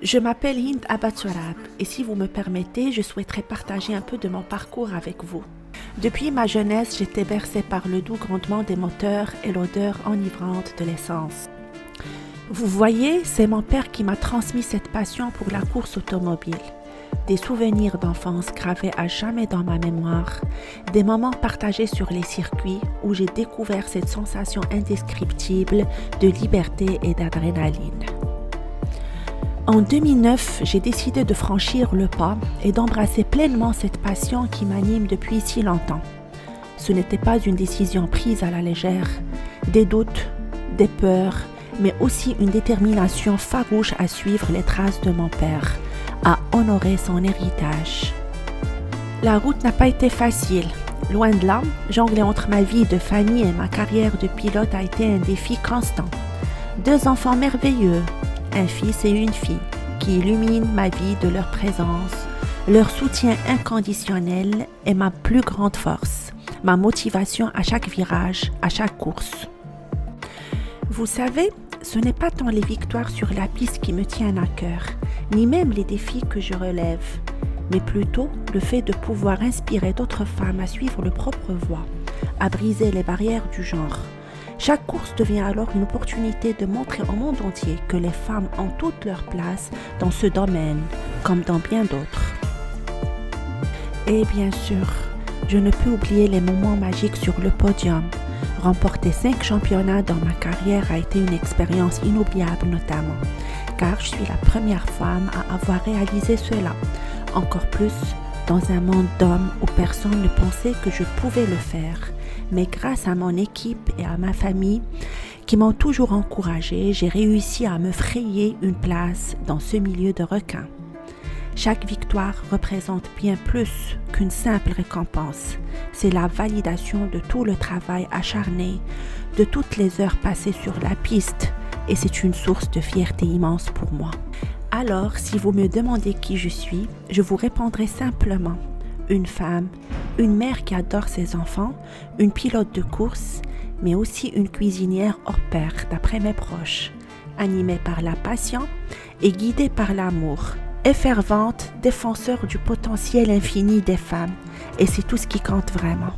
Je m'appelle Hind Abatsourab et si vous me permettez, je souhaiterais partager un peu de mon parcours avec vous. Depuis ma jeunesse, j'étais bercée par le doux grondement des moteurs et l'odeur enivrante de l'essence. Vous voyez, c'est mon père qui m'a transmis cette passion pour la course automobile. Des souvenirs d'enfance gravés à jamais dans ma mémoire, des moments partagés sur les circuits où j'ai découvert cette sensation indescriptible de liberté et d'adrénaline. En 2009, j'ai décidé de franchir le pas et d'embrasser pleinement cette passion qui m'anime depuis si longtemps. Ce n'était pas une décision prise à la légère, des doutes, des peurs, mais aussi une détermination farouche à suivre les traces de mon père, à honorer son héritage. La route n'a pas été facile. Loin de là, jongler entre ma vie de famille et ma carrière de pilote a été un défi constant. 2 enfants merveilleux, un fils et une fille, qui illuminent ma vie de leur présence, leur soutien inconditionnel est ma plus grande force, ma motivation à chaque virage, à chaque course. Vous savez, ce n'est pas tant les victoires sur la piste qui me tiennent à cœur, ni même les défis que je relève, mais plutôt le fait de pouvoir inspirer d'autres femmes à suivre leur propre voie, à briser les barrières du genre. Chaque course devient alors une opportunité de montrer au monde entier que les femmes ont toute leur place dans ce domaine, comme dans bien d'autres. Et bien sûr, je ne peux oublier les moments magiques sur le podium. Remporter 5 championnats dans ma carrière a été une expérience inoubliable notamment, car je suis la première femme à avoir réalisé cela. Encore plus dans un monde d'hommes où personne ne pensait que je pouvais le faire. Mais grâce à mon équipe et à ma famille qui m'ont toujours encouragée, j'ai réussi à me frayer une place dans ce milieu de requins. Chaque victoire représente bien plus qu'une simple récompense. C'est la validation de tout le travail acharné, de toutes les heures passées sur la piste, et c'est une source de fierté immense pour moi. Alors, si vous me demandez qui je suis, je vous répondrai simplement une femme, une mère qui adore ses enfants, une pilote de course, mais aussi une cuisinière hors pair d'après mes proches, animée par la passion et guidée par l'amour, effervente, défenseur du potentiel infini des femmes, et c'est tout ce qui compte vraiment.